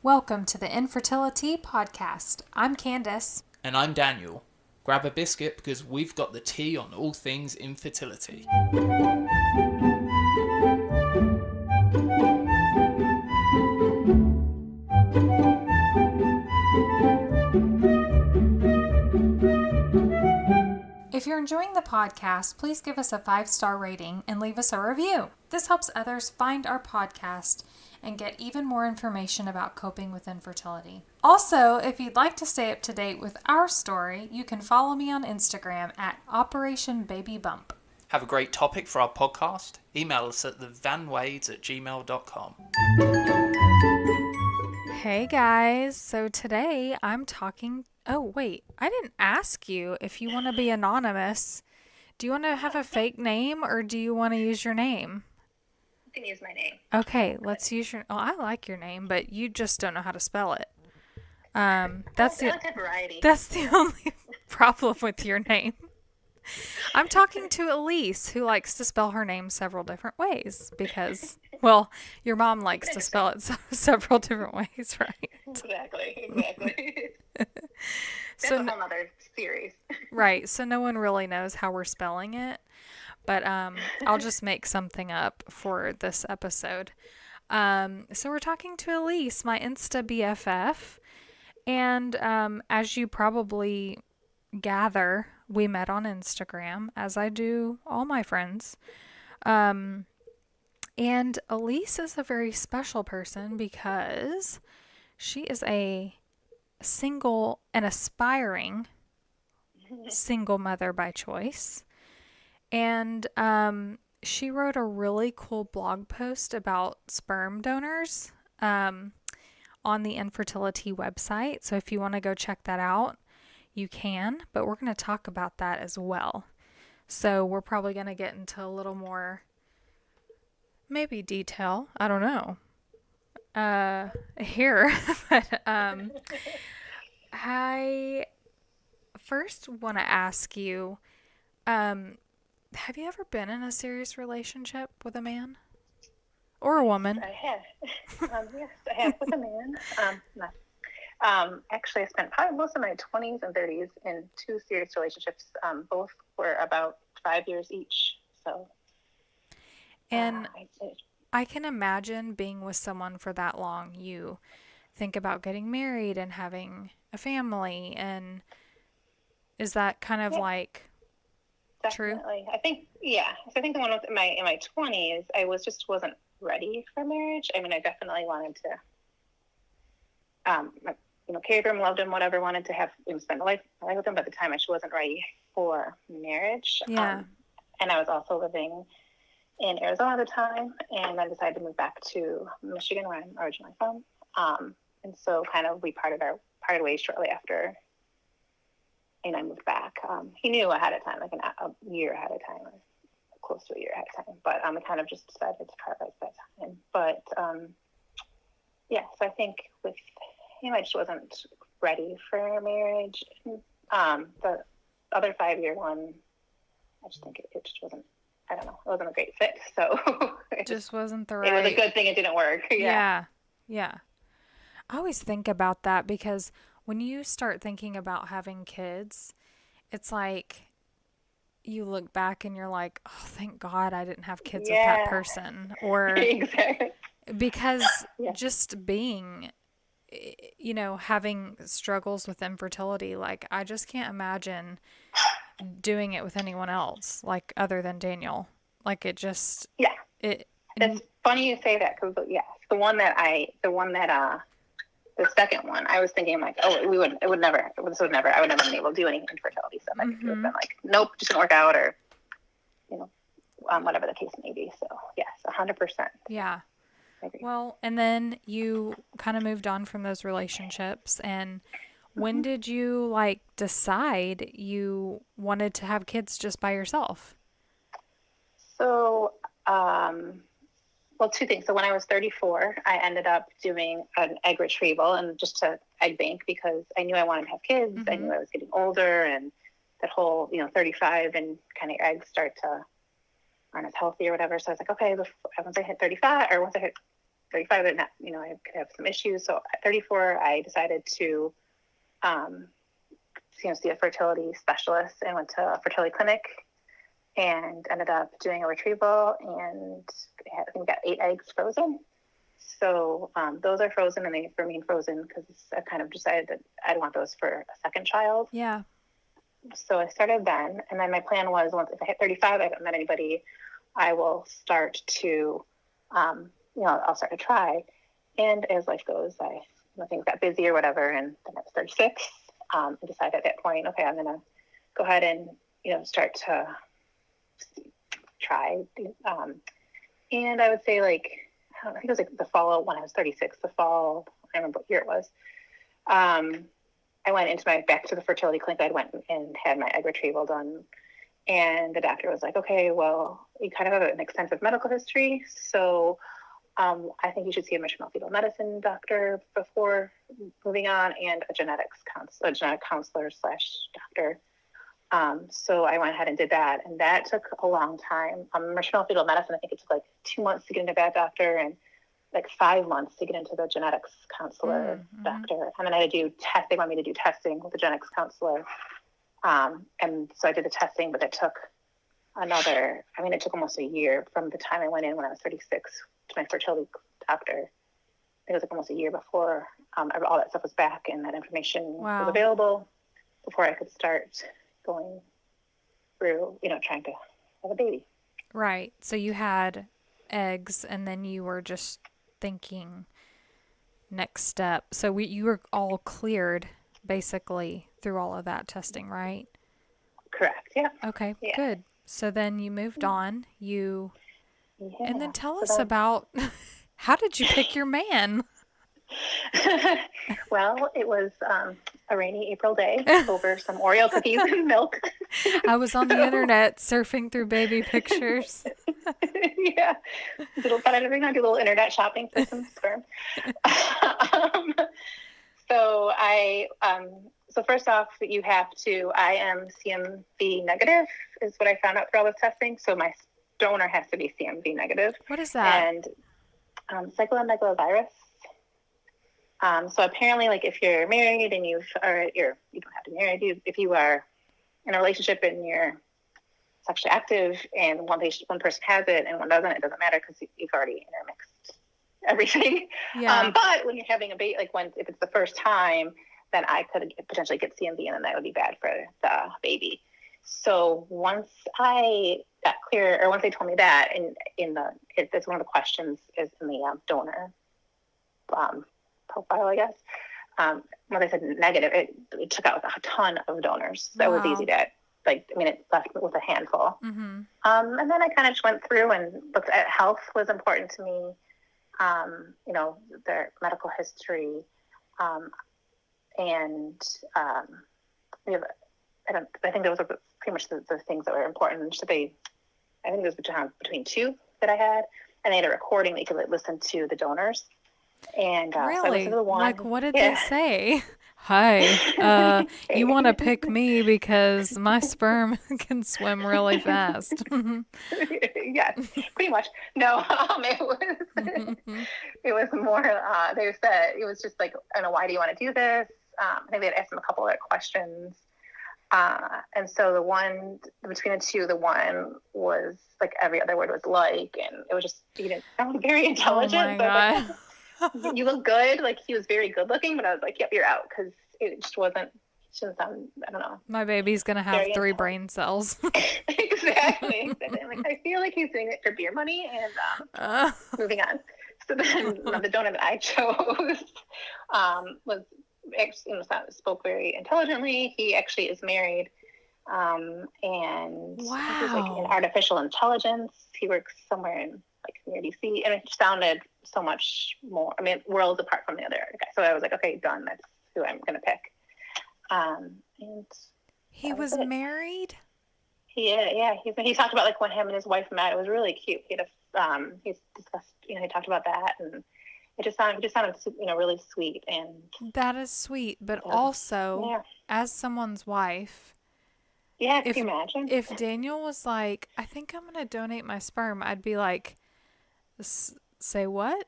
Welcome to the Infertility Podcast. I'm Candace. And I'm Daniel. Grab a biscuit because we've got the tea on all things infertility. If you're enjoying the podcast, please give us a 5-star rating and leave us a review. This helps others find our podcast and get even more information about coping with infertility. Also, if you'd like to stay up to date with our story, you can follow me on Instagram at Operation Baby Bump. Have a great topic for our podcast? Email us at thevanwades@gmail.com. Hey guys, so today I'm talking... Oh wait, I didn't ask you if you want to be anonymous. Do you want to have a fake name or do you want to use your name? You can use my name. Okay, let's use your... Oh, I like your name, but you just don't know how to spell it. That's I like that variety. That's the only problem with your name. I'm talking to Elise, who likes to spell her name several different ways because, well, your mom likes to spell it several different ways, right? Exactly. That's So a whole other series. Right, so no one really knows how we're spelling it, but I'll just make something up for this episode. So we're talking to Elise, my Insta-BFF, and as you probably gather, we met on Instagram, as I do all my friends. And Elise is a very special person because she is a single and aspiring single mother by choice. And she wrote a really cool blog post about sperm donors on the infertility website. So if you want to go check that out, you can, but we're going to talk about that as well. So we're probably going to get into a little more, maybe detail. I don't know. Here. But I first want to ask you, have you ever been in a serious relationship with a man? Or a woman? I have. Yes, I have with a man. Actually, I spent probably most of my 20s and 30s in 2 serious relationships. Both were about 5 years each. So, and I can imagine being with someone for that long. You think about getting married and having a family, and is that kind of like definitely true? I think, yeah. So I think the one with in my 20s, I wasn't ready for marriage. I mean, I definitely wanted to cared for him, loved him, whatever, wanted to have spend a life with him, but at the time I just wasn't ready for marriage. Yeah. And I was also living in Arizona at the time, and I decided to move back to Michigan, where I'm originally from. And so kind of we parted ways shortly after, and I moved back. He knew ahead of time, like a year ahead of time, or close to a year ahead of time, but I kind of just decided to part ways by time. But yeah, so I think with I just wasn't ready for marriage. The other 5-year one, I just think it just wasn't, I don't know, it wasn't a great fit. So it just wasn't the right. It was a good thing it didn't work. Yeah. I always think about that because when you start thinking about having kids, it's like you look back and you're like, oh, thank God I didn't have kids with that person. Or exactly. Because just being, having struggles with infertility, like I just can't imagine doing it with anyone else, like other than Daniel. Like it just... Yeah. It's funny you say that because, the second one, I was thinking like, oh, I would never been able to do any infertility stuff. I think it would have been like, nope, just didn't work out, or, whatever the case may be. So yes, 100%. Yeah. Well, and then you kind of moved on from those relationships, and when did you decide you wanted to have kids just by yourself? So, 2 things. So when I was 34, I ended up doing an egg retrieval and just to egg bank because I knew I wanted to have kids. Mm-hmm. I knew I was getting older, and that whole, 35 and kind of your eggs aren't as healthy or whatever. So I was like, okay, once I hit 35 or once I hit 35, I could have some issues. So at 34, I decided to see a fertility specialist and went to a fertility clinic and ended up doing a retrieval, and I think we got 8 eggs frozen. So those are frozen, and they remain frozen because I kind of decided that I'd want those for a second child. Yeah. So I started then, and then my plan was once if I hit 35, I haven't met anybody, I will start to, I'll start to try. And as life goes, things got busy or whatever, and then at 36, I decided at that point, okay, I'm gonna go ahead and start to try. And I would say I think it was the fall when I was 36. The fall, I remember what year it was. I went back to the fertility clinic. I went and had my egg retrieval done. And the doctor was like, okay, well, you kind of have an extensive medical history. So I think you should see a maternal fetal medicine doctor before moving on, and a genetic counselor / doctor. So I went ahead and did that. And that took a long time. Maternal fetal medicine, I think it took 2 months to get into that doctor, and 5 months to get into the genetics counselor doctor. And then I had to do tests. They wanted me to do testing with the genetics counselor. And so I did the testing, but it took it took almost a year from the time I went in when I was 36 to my fertility doctor. It was almost a year before all that stuff was back and that information was available before I could start going through, trying to have a baby. Right. So you had eggs, and then you were just thinking next step. So you were all cleared basically through all of that testing, right? Correct. Yeah. Okay. Yeah. Good. So then you moved on. And then tell us then, about how did you pick your man? Well, it was a rainy April day over some Oreo cookies and milk. I was on the internet surfing through baby pictures. Yeah. Do a little internet shopping for some sperm. So first off, I am CMV negative is what I found out through all this testing. So my donor has to be CMV negative. What is that? And cyclomegalovirus. So apparently, if you're married and you don't have to be married, if you are in a relationship and you're sexually active and one person has it and one doesn't, it doesn't matter because you've already intermixed everything. Yeah. But when you're having a baby, if it's the first time, then I could potentially get CMV, and then that would be bad for the baby. So once I got clear, or once they told me that, it's one of the questions is in the donor profile, I guess. When they said negative, it took out a ton of donors. So it was easy to, it left with a handful. Mm-hmm. And then I kind of just went through and looked at health was important to me. Their medical history. I think those were pretty much the things that were important. So I think there was between 2 that I had, and they had a recording that you could listen to the donors. And really? So I listened to the one. What did they say? Hi, you want to pick me because my sperm can swim really fast. Yes, pretty much. No, it was more, they said, it was just why do you want to do this? I think they had asked them a couple of questions. And so between the 2, the one was every other word was and it was just, he didn't sound very intelligent. Oh my God. You look good. He was very good looking, but I was like, yep, you're out. Cause it just shouldn't sound, I don't know. My baby's going to have 3 brain cells. Exactly. I feel like he's doing it for beer money, and moving on. So then the donor that I chose spoke very intelligently. He actually is married, and wow. He's in artificial intelligence. He works somewhere in near DC, and it sounded so much more. Worlds apart from the other guy. So I was like, okay, done. That's who I'm gonna pick. And he was married. Yeah. He talked about when him and his wife met. It was really cute. He's discussed. He talked about that, and it just sounded really sweet. And that is sweet, but also as someone's wife. Yeah, can you imagine? If Daniel was like, I think I'm gonna donate my sperm, I'd be like, say what?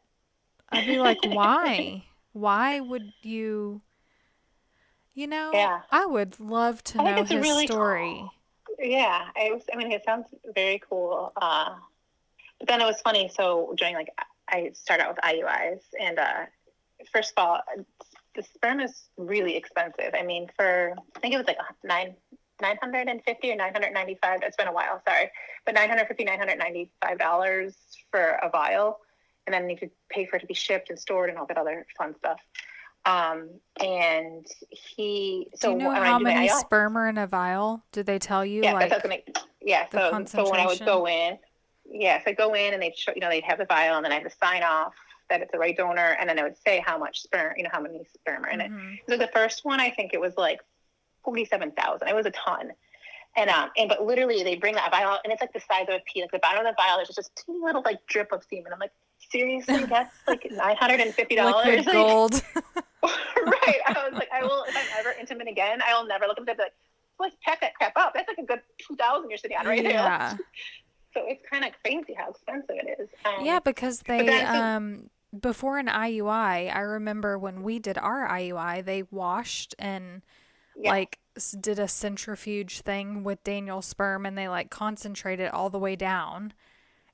I'd be like, why? Why would you, Yeah. I would love to I think know it's his really story. cool. Yeah. I mean, it sounds very cool. But then it was funny. So during like, I started out with IUIs, and first of all, the sperm is really expensive. I mean, I think it was like 950 or 995. It's been a while, sorry, but $995 for a vial, and then you could pay for it to be shipped and stored and all that other fun stuff. And Do you know when how I do my many IUI, sperm are in a vial? Did they tell you, yeah, that's what I was like, gonna, yeah. the So when I would concentration? go in, yes, I go in and they'd show, they'd have the vial, and then I have to sign off that it's the right donor, and then it would say how much sperm, how many sperm are in it. Mm-hmm. So the first one, I think it was like 47,000. It was a ton. And but literally they bring that vial out, and it's like the size of a pea. Like the bottom of the vial is just a teeny little like drip of semen. I'm like, seriously, that's like $950. Liquid Like, gold. right. I was like, I will, if I'm ever intimate again, I will never look at them and be like, let's pack that crap up. That's like a good 2,000 you're sitting on right there. Yeah. So it's kind of crazy how expensive it is. Yeah, because But they, then, so, before an IUI, I remember when we did our IUI, they washed and yeah, like did a centrifuge thing with Daniel's sperm, and they like concentrate it all the way down.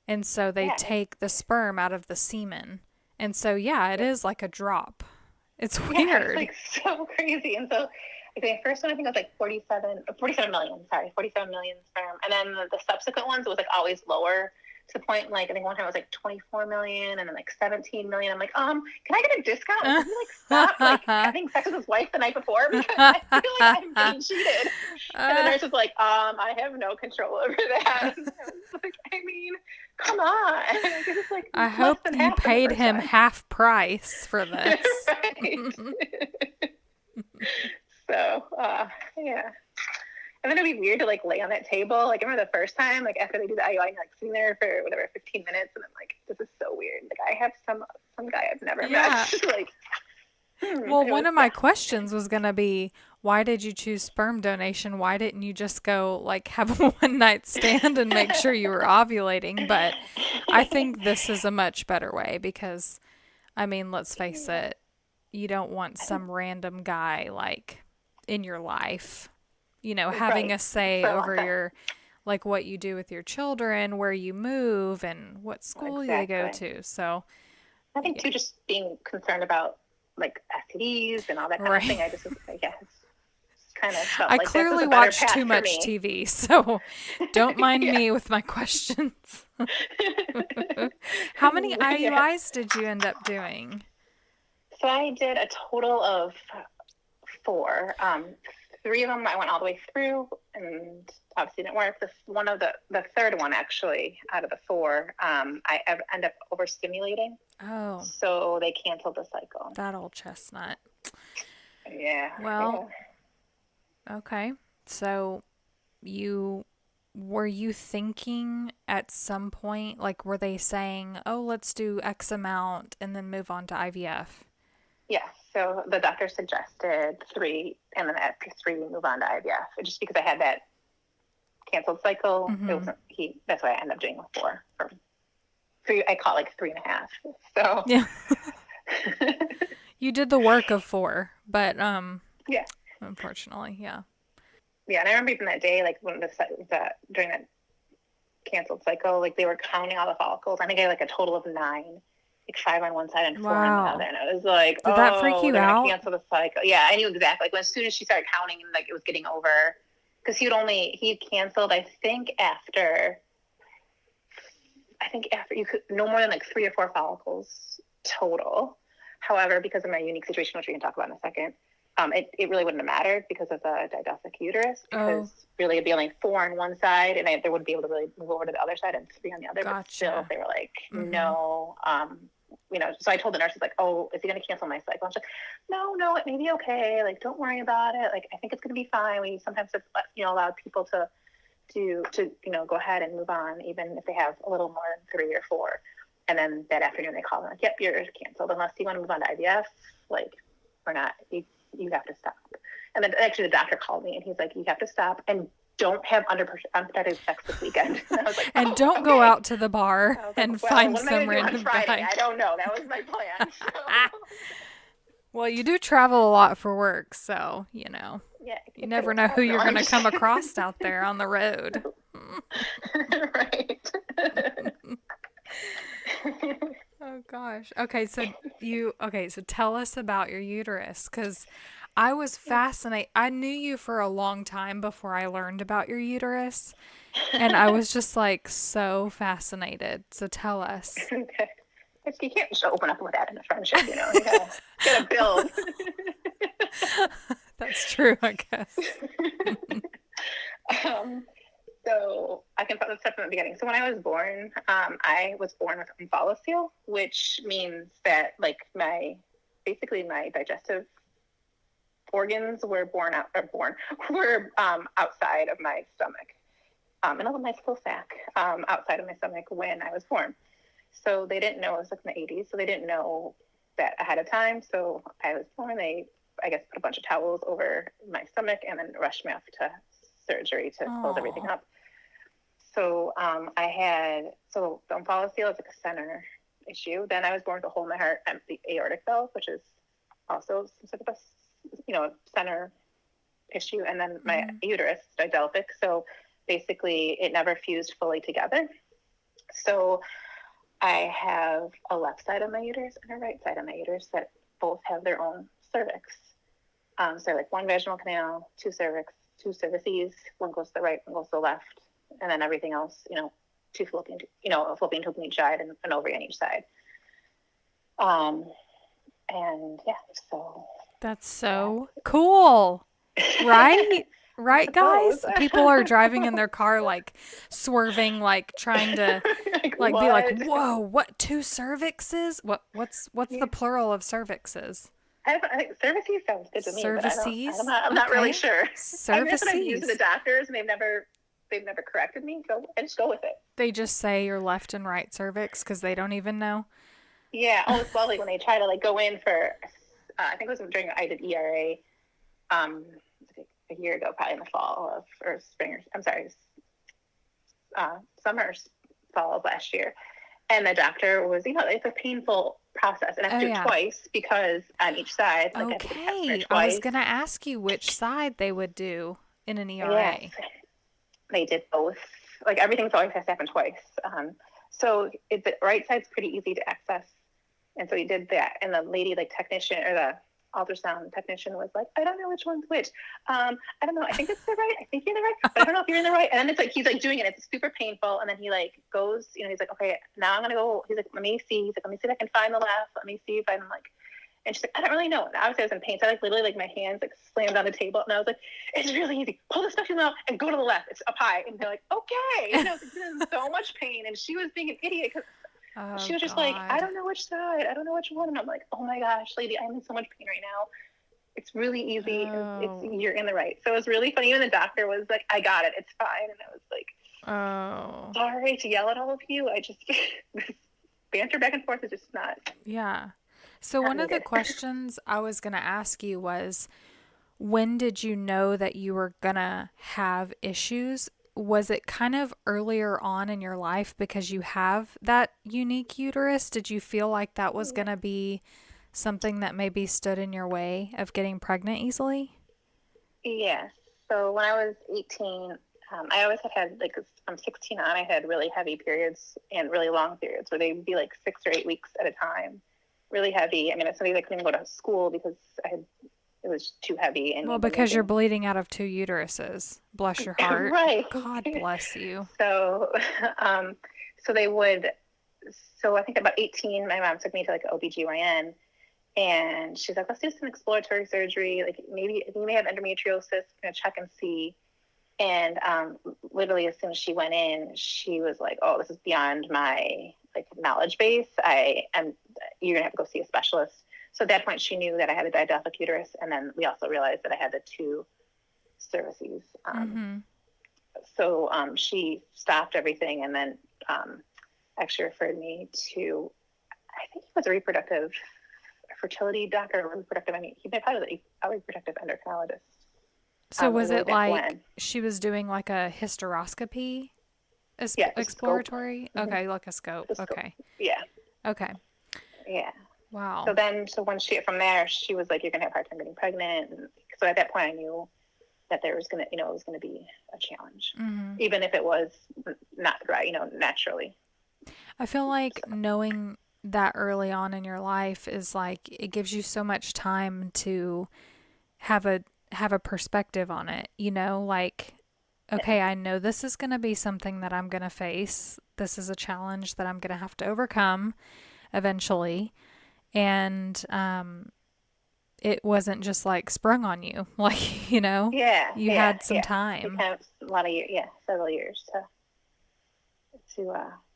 And so they yeah, take the sperm out of the semen. And so, yeah, it yeah, is like a drop. It's yeah, it's weird. like so crazy. And so the first one I think was like 47 million, sorry, 47 million sperm. And then the subsequent ones, it was like always lower to the point, like, I think one time it was like 24 million and then like 17 million. I'm like, can I get a discount? Like, can you like stop like having sex with his wife the night before? Because I feel like I'm being cheated. And the nurse was like, I have no control over that. And I was like, I mean, come on. Like, it's like I less hope than you half for the paid first him time. half price for this. Right. So, yeah. And then it'd be weird to like lay on that table. Like I remember the first time, like after they do the IUI, you're like sitting there for whatever 15 minutes, and I'm like, this is so weird. Like I have some guy I've never Yeah. met. Like, Well, it one was of my questions was going to be, why did you choose sperm donation? Why didn't you just go like have a one night stand and make sure you were ovulating? But I think this is a much better way because, I mean, let's face it, you don't want some random guy like in your life, having right a say for a long over time. your, like what you do with your children, where you move, and what school they go Exactly. to. So, I think yeah, too, just being concerned about like STDs and all that kind of right. thing. I just was like, yeah, it's kind of felt I like this was clearly a better watch path too for much me. TV, so don't mind Yeah. me with my questions. How many Yeah. IUIs did you end up doing? So I did a total of 4. Three of them I went all the way through, and obviously didn't work. The third one actually out of the 4, I end up overstimulating, Oh, so they canceled the cycle. that old chestnut. Yeah, Well, yeah, okay. So you were you thinking at some point, like were they saying, "Oh, let's do X amount and then move on to IVF?" yeah. So the doctor suggested 3, and then after 3, we move on to IVF. Just because I had that canceled cycle, it Mhm. wasn't he. That's why I ended up doing a 4 or 3. I call it like 3.5. So Yeah. You did the work of 4, but yeah. unfortunately, yeah. Yeah, and I remember even that day, like when during that canceled cycle, like they were counting all the follicles. I think I had like a total of 9, like 5 on one side and 4 on the other. Wow. And I was like, Did that freak oh, you they're gonna out? cancel the cycle. Yeah, I knew exactly. Like as soon as she started counting and like it was getting over, because he canceled. I think after you could no more than like 3 or 4 follicles total. However, because of my unique situation, which we can talk about in a second, it really wouldn't have mattered because of the didelphys uterus, Oh, because really it'd be only 4 on one side, and they wouldn't be able to really move over to the other side, and 3 on the other. But still, gotcha. they were like, Mhm. no. So I told the nurses like, oh, is he going to cancel my cycle? And she's like, no, it may be okay. Like, don't worry about it. Like, I think it's going to be fine. We sometimes have, allowed people to go ahead and move on, even if they have a little more than 3 or 4. And then that afternoon they called me like, yep, you're canceled unless you want to move on to IVF. Like, we're not. You have to stop. And then actually the doctor called me and he's like, you have to stop and don't have unprotected sex this weekend. And I was like, And oh, don't go okay. out to the bar I was like, and well, find what am I some going to do on random Friday? guy. I don't know. That was my plan. So. Well, you do travel a lot for work, so, you know, Yeah, you never know who you're going to come across out there on the road. Right. Oh gosh. Okay, so tell us about your uterus, because I was fascinated. I knew you for a long time before I learned about your uterus, and I was just like so fascinated. So tell us. Okay. You can't just open up with that in a friendship, you know. You gotta build. That's true, I guess. So I can start from the beginning. So when I was born with umbilical, which means that like my digestive organs were outside of my stomach, in a little nice little sack outside of my stomach when I was born. So they didn't know, it was like in the 80s, so they didn't know that ahead of time. So I was born, they, I guess, put a bunch of towels over my stomach and then rushed me off to surgery to close everything up. So so the umbilical is like a center issue. Then I was born with a hole in my heart and the aortic valve, which is also some sort of a center issue. And then my uterus, didelphys. So basically it never fused fully together. So I have a left side of my uterus and a right side of my uterus that both have their own cervix. So like one vaginal canal, two cervices, one goes to the right, one goes to the left, and then everything else, two fallopian tube on each side and an ovary on each side. And yeah, so. That's so cool, right? Right, guys? People are driving in their car, like swerving, like trying to, like be like, "Whoa, what? Two cervixes? What's the plural of cervixes?" I think cervices sounds good to me, but I'm not really sure. Cervices. I mean, that's what I've used to the doctors, and they've never corrected me, so I just go with it. They just say your left and right cervix because they don't even know. Yeah. Oh, it's lovely when they try to like go in for. I think it was during I did ERA, a year ago, probably in the fall or spring. Summer, fall of last year, and the doctor was, it's a painful process, and I have to do it twice because on each side. Like, okay, I was gonna ask you which side they would do in an ERA. Yes, they did both. Like everything's always has to happen twice. So the right side's pretty easy to access, and so he did that. And the lady, like technician or the ultrasound technician, was like, I don't know which one's which. I don't know. I think it's the right. I think you're the right, but I don't know if you're in the right. And then it's like he's like doing it. It's super painful. And then he like goes, he's like, okay, now I'm gonna go. He's like, let me see. He's like, let me see if I can find the left. Let me see if I'm like. And she's like, I don't really know. And obviously I was in pain. So I like literally like my hands like slammed on the table. And I was like, it's really easy. Pull the stuff out and go to the left. It's up high. And they're like, okay. And I was like, in so much pain. And she was being an idiot because she was just like, I don't know which side. I don't know which one. And I'm like, oh my gosh, lady, I'm in so much pain right now. It's really easy. You're in the right. So it was really funny. Even the doctor was like, I got it. It's fine. And I was like, sorry to yell at all of you. I just, this banter back and forth is just not. Yeah. So one of the questions I was going to ask you was, when did you know that you were going to have issues? Was it kind of earlier on in your life because you have that unique uterus? Did you feel like that was going to be something that maybe stood in your way of getting pregnant easily? Yes. So when I was 18, I always had like, from 16 on, I had really heavy periods and really long periods where they'd be like 6 or 8 weeks at a time. Really heavy. I mean, it's somebody that couldn't even go to school because it was too heavy. And because you're bleeding out of 2 uteruses. Bless your heart. Right. God bless you. So, so they would. So I think about 18, my mom took me to like an OBGYN, and she's like, let's do some exploratory surgery. Like maybe you may have endometriosis. We're gonna check and see. And literally, as soon as she went in, she was like, "Oh, this is beyond my like knowledge base. You're gonna have to go see a specialist." So at that point, she knew that I had a didelphys uterus, and then we also realized that I had the 2 cervices. So she stopped everything, and then actually referred me to, I think he was a fertility doctor, or reproductive. I mean, he probably was a reproductive endocrinologist. So It was was way it back like when. she was doing like a hysteroscopy Yeah, just a scope. exploratory? Mm-hmm. Okay, like a scope. The scope. Okay. Yeah, Okay. yeah. Wow. So when from there, she was like, "You're gonna have a hard time getting pregnant." And so at that point, I knew that there was gonna, it was gonna be a challenge, Mm-hmm. even if it was not right, naturally. I feel like So, knowing that early on in your life is like it gives you so much time to have a perspective on it, like yeah, okay, I know this is going to be something that I'm going to face. This is a challenge that I'm going to have to overcome eventually. And it wasn't just like sprung on you. Like, yeah, you yeah, had some yeah. We time. kind of a lot of years, yeah, several years to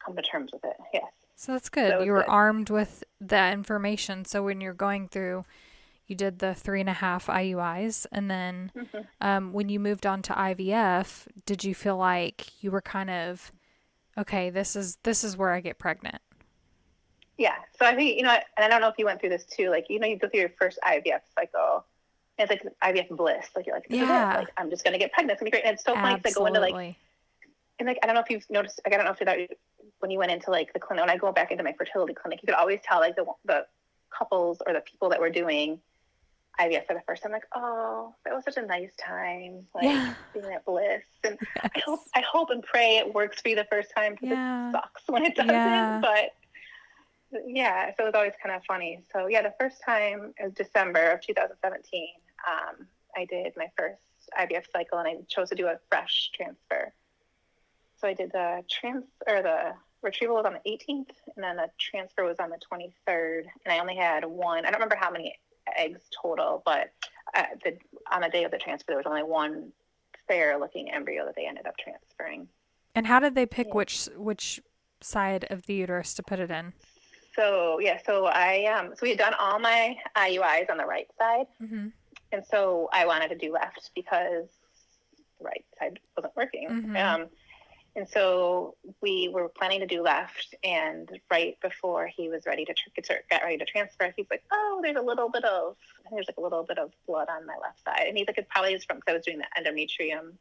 come to terms with it. Yes, So that's so good. it was You were good. armed with that information. So when you're going through, you did the 3.5 IUIs. And then Hmm. when you moved on to IVF, did you feel like you were kind of, okay, this is where I get pregnant? Yeah, so I think and I don't know if you went through this too. Like you go through your first IVF cycle. And it's like IVF bliss. Like you're like, this is it. Yeah, Like I'm just gonna get pregnant. It's gonna be great. And it's so funny because I go into like, absolutely. and like I don't know if you've noticed. Like I don't know if that when you went into like the clinic. When I go back into my fertility clinic, you could always tell like the couples or the people that were doing IVF for the first time. Like, oh, that was such a nice time. Like Yeah. being at bliss. And Yes. I hope and pray it works for you the first time because it Yeah. sucks when it doesn't. Yeah. But yeah, so it was always kind of funny. So yeah, the first time it was December of 2017. I did my first IVF cycle, and I chose to do a fresh transfer. So I did the retrieval was on the 18th, and then the transfer was on the 23rd. And I only had one. I don't remember how many eggs total, but on the day of the transfer, there was only one fair-looking embryo that they ended up transferring. And how did they pick Yeah. which side of the uterus to put it in? So yeah, so we had done all my IUIs on the right side, Mm-hmm. and so I wanted to do left because the right side wasn't working. Mm-hmm. And so we were planning to do left, and right before he was ready to get ready to transfer, he's like, "Oh, there's a little bit of, I think there's like a little bit of blood on my left side," and he's like, "It's probably just from because I was doing the endometrium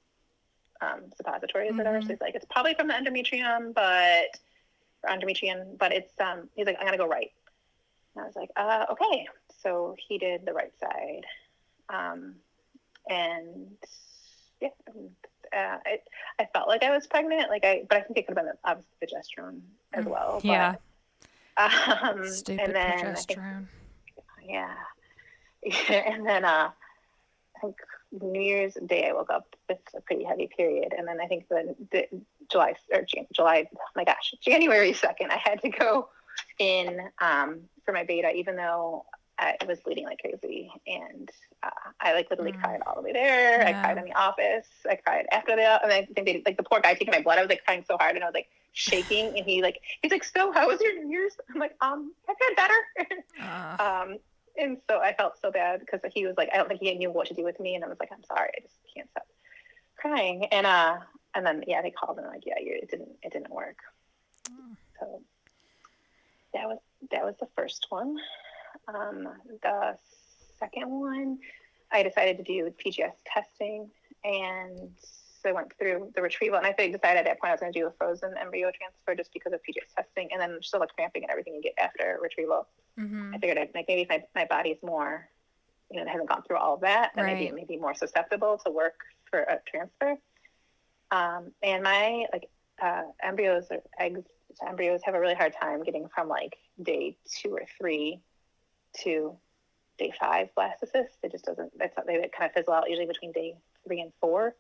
suppositories or whatever." So he's like, "It's probably from the endometrium, but it's he's like, I'm gonna go right." And I was like, "Okay." So he did the right side, and yeah. I felt like I was pregnant, but I think it could have been obviously progesterone as well. Yeah. And Stupid then I think, progesterone. yeah, and then I think New Year's Day I woke up with a pretty heavy period, and then I think the July, oh my gosh, January 2nd, I had to go in for my beta, even though I was bleeding like crazy, and I like literally cried all the way there. I cried Yeah. in the office. I cried after that, and I think they like the poor guy taking my blood. I was like crying so hard, and I was like shaking, and he's like, "So how was your New Year's?" I'm like, "I've been better." Uh, And so I felt so bad because he was like, I don't think he knew what to do with me, and I was like, "I'm sorry, I just can't stop crying." And then yeah, they called and like, "Yeah, it didn't work." So that was the first one. The second one, I decided to do PGS testing, and so I went through the retrieval, and I decided at that point I was going to do a frozen embryo transfer just because of PGS testing, and then still the cramping and everything you get after retrieval. mm-hmm. I figured maybe if my body's more, it hasn't gone through all of that, then Right. maybe more susceptible to work for a transfer. And my embryos or eggs to embryos have a really hard time getting from like day 2 or 3 to day 5 blastocyst. It just doesn't. They kind of fizzle out usually between day 3 and 4.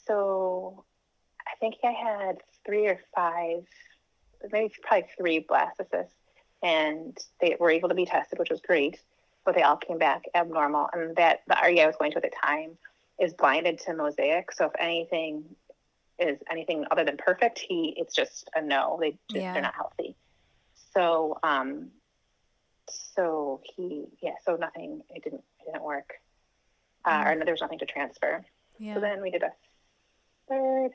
So I think I had 3 or 5, maybe probably 3 blastocysts, and they were able to be tested, which was great. But they all came back abnormal, and that the RE I was going to at the time is blinded to mosaic. So if anything is anything other than perfect, it's just a no. They're not healthy. So so nothing. It didn't work, or there was nothing to transfer. Yeah. So then we did a third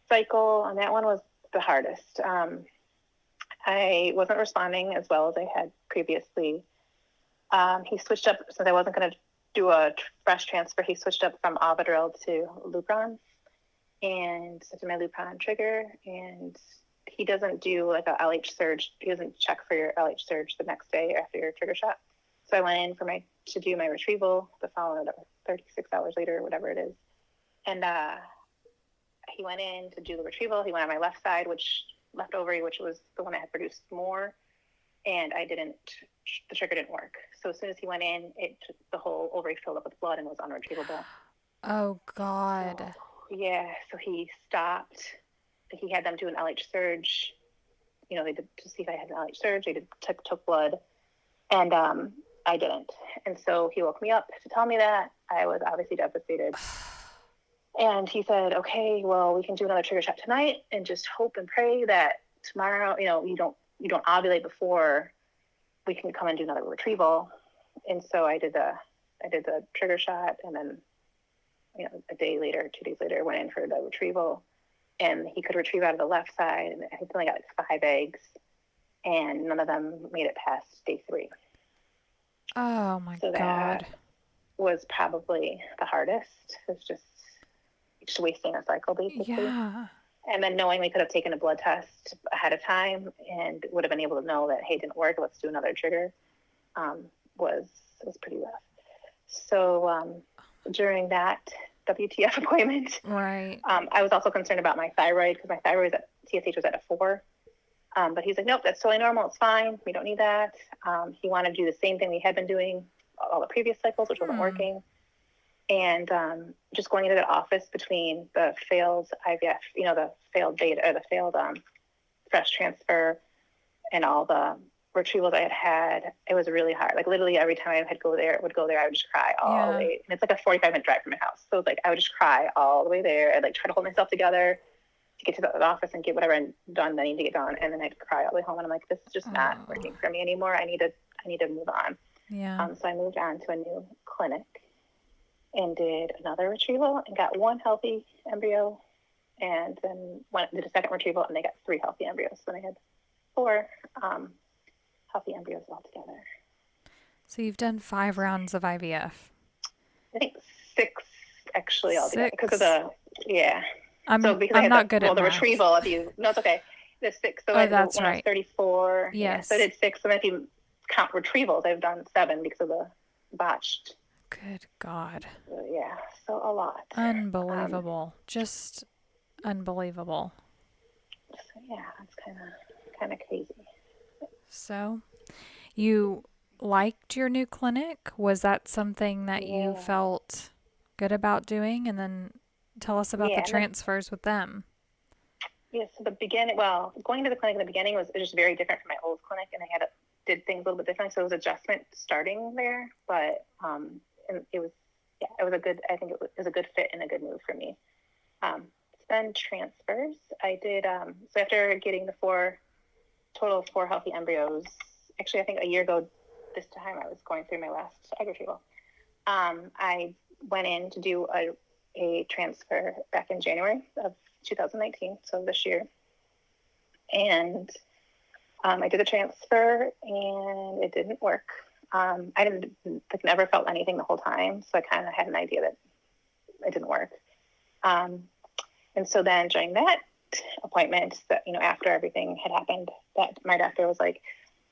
cycle, and that one was the hardest. I wasn't responding as well as I had previously. He switched up since I wasn't going to do a fresh transfer. He switched up from Ovidrel to Lupron, and I did my Lupron trigger, and he doesn't do like a LH surge. He doesn't check for your LH surge the next day after your trigger shot. So I went in to do my retrieval the following 36 hours later, whatever it is. And he went in to do the retrieval. He went on my left side, left ovary, which was the one that had produced more. And the trigger didn't work. So as soon as he went in, the whole ovary filled up with blood and was unretrievable. Oh, God. So, yeah. So he stopped. He had them do an LH surge. You know, they did to see if I had an LH surge. They took blood, and I didn't. And so he woke me up to tell me that. I was obviously devastated. And he said, "Okay, well, we can do another trigger shot tonight, and just hope and pray that tomorrow, you know, you don't ovulate before we can come and do another retrieval." And so I did the trigger shot, and then, you know, 2 days later, went in for the retrieval. And he could retrieve out of the left side, and I think he only got like 5 eggs, and none of them made it past day 3. Oh, my So God. that was probably the hardest. It was just wasting a cycle, basically. Yeah. And then knowing we could have taken a blood test ahead of time and would have been able to know that, hey, it didn't work, let's do another trigger, was pretty rough. So during that WTF appointment, Right. I was also concerned about my thyroid, because my thyroid TSH was at a 4. But he's like, nope, that's totally normal. It's fine. We don't need that. He wanted to do the same thing we had been doing all the previous cycles, which wasn't working. And just going into the office between the failed IVF, you know, the failed beta, or the failed fresh transfer, and all the retrievals I had, it was really hard. Like literally every time I would go there, I would just cry all the way. And it's like a 45-minute drive from my house. So it's like I would just cry all the way there. I'd like try to hold myself together to get to the office and get whatever done that I need to get done. And then I'd cry all the way home, and I'm like, this is just not working for me anymore. I need to move on. Yeah. So I moved on to a new clinic and did another retrieval and got 1 healthy embryo, and then did a second retrieval, and they got 3 healthy embryos. So then I had 4 healthy embryos altogether. So you've done 5 rounds of IVF. I think 6 actually altogether, because of I'm not good at math. the retrieval. No, it's okay. The 6. So I did that's when I was right. 34. Yes. Yeah, so I did 6, and if you count retrievals, I've done 7 because of the botched. Good God. Yeah, so a lot. Unbelievable. Just unbelievable. So yeah, it's kind of crazy. So, you liked your new clinic? Was that something that you felt good about doing? And then tell us about the transfers with them. Yeah, so going to the clinic in the beginning was just very different from my old clinic, and I did things a little bit different. So it was adjustment starting there, but and it was a good. I think it was a good fit and a good move for me. Then transfers, I did. So after getting the total of 4 healthy embryos, actually I think a year ago, this time I was going through my last egg retrieval. I went in to do a transfer back in January of 2019, so this year, and I did the transfer and it didn't work. I never felt anything the whole time, so I kind of had an idea that it didn't work. And so then during that appointment, that, you know, after everything had happened, that my doctor was like,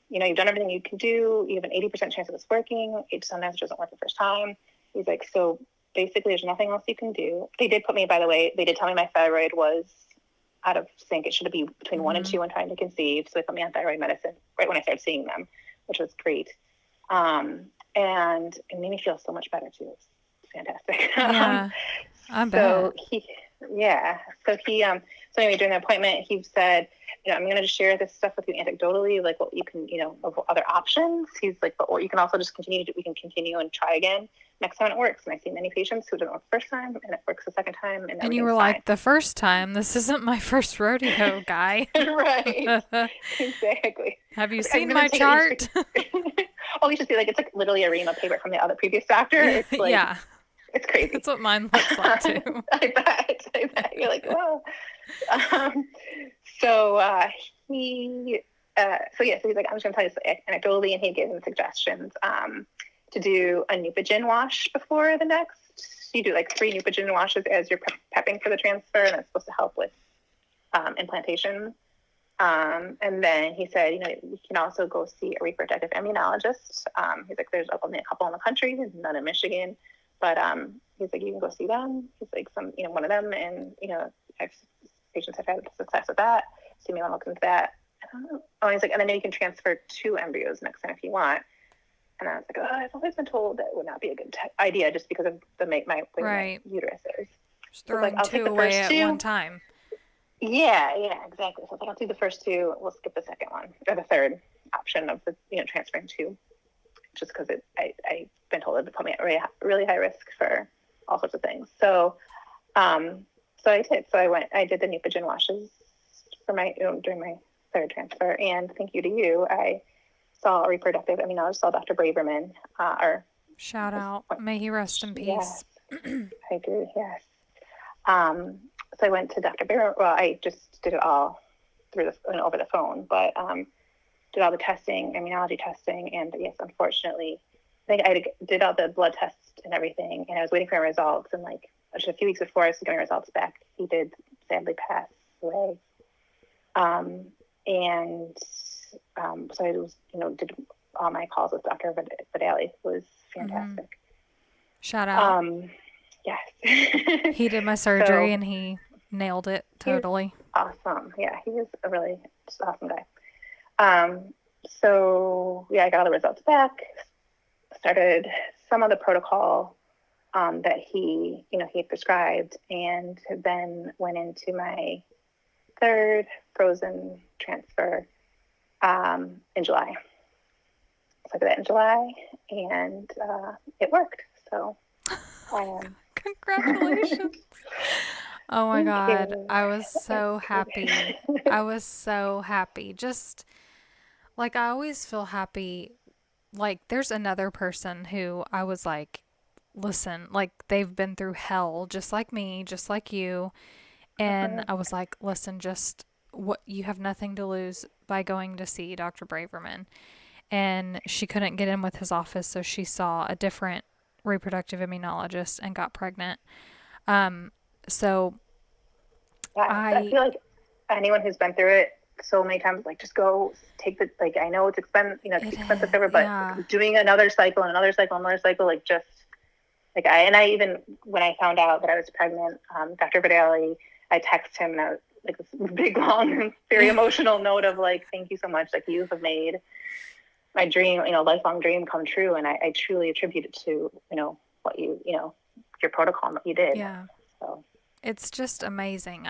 you know, you've done everything you can do. You have an 80% chance of this working. Sometimes it doesn't work the first time. He's like, so basically there's nothing else you can do. They did tell me my thyroid was out of sync. It should be between 1 and 2 when trying to conceive. So they put me on thyroid medicine right when I started seeing them, which was great. And it made me feel so much better too. It's fantastic. Yeah, I bet. So anyway, during the appointment, he said, you know, I'm going to just share this stuff with you anecdotally, like what you can, you know, of other options. He's like, but you can also just we can continue and try again next time it works. And I see many patients who didn't work the first time, and it works the second time. And you were fine. like, the first time, this isn't my first rodeo, guy. Right. Exactly. Have you seen my chart? You should see, like, it's like literally a ream of paper from the other previous doctor. It's like, yeah. It's crazy. That's what mine looks like too. I bet. You're like, whoa. So he's like, I'm just going to tell you this anecdotally, and he gave him suggestions to do a Neupogen wash before the next. You do like 3 Neupogen washes as you're prepping for the transfer, and it's supposed to help with implantation. And then he said, you know, you can also go see a reproductive immunologist. He's like, there's only a couple in the country, none in Michigan, but he's like, you can go see them. He's like, one of them, and you know, patients have had success with that. So you may want to look into that. I don't know. Oh, he's like, and then you can transfer 2 embryos next time if you want. And I was like, oh, I've always been told that would not be a good idea just because of the my uterus is. Just throwing like, 2 away at one time. Yeah, exactly. So if I don't do the first 2, we'll skip the second one or the third option of the transferring 2, just because I've been told it would put me at really high risk for all sorts of things. So, so I did. So I did the Neupogen washes for during my 3rd transfer, and thank you to you, I saw a reproductive immunologist, saw Dr. Braverman. Shout out. May he rest in peace. Yes, I agree. Yes. So I went to Dr. Braverman. Well, I just did it all over the phone, but did all the testing, immunology testing, and yes, unfortunately, I think I did all the blood tests and everything, and I was waiting for my results, and like just a few weeks before I was getting results back, he did sadly pass away. So I was, did all my calls with Dr. Vidali. It was fantastic. Shout out. Yes. He did my surgery and he nailed it totally. Awesome. Yeah, he was a really just awesome guy. So yeah, I got all the results back, started some of the protocol that he prescribed, and then went into my 3rd frozen transfer in July. So I did that in July, and it worked. So congratulations. Oh my God. I was so happy. I was so happy. Just like, I always feel happy. Like, there's another person who I was like, listen, like, they've been through hell just like me, just like you. And I was like, listen, just what, you have nothing to lose by going to see Dr. Braverman. And she couldn't get in with his office, so she saw a different reproductive immunologist and got pregnant. So I feel like anyone who's been through it so many times, like, just go take the, like, I know it's expensive, expensive, but doing another cycle, like, just like I even, when I found out that I was pregnant, Dr. Vidali, I texted him and I was like, this big, long, very emotional note of like, thank you so much. Like, you have made my dream, lifelong dream come true. And I truly attribute it to, what your protocol and what you did. Yeah. So it's just amazing.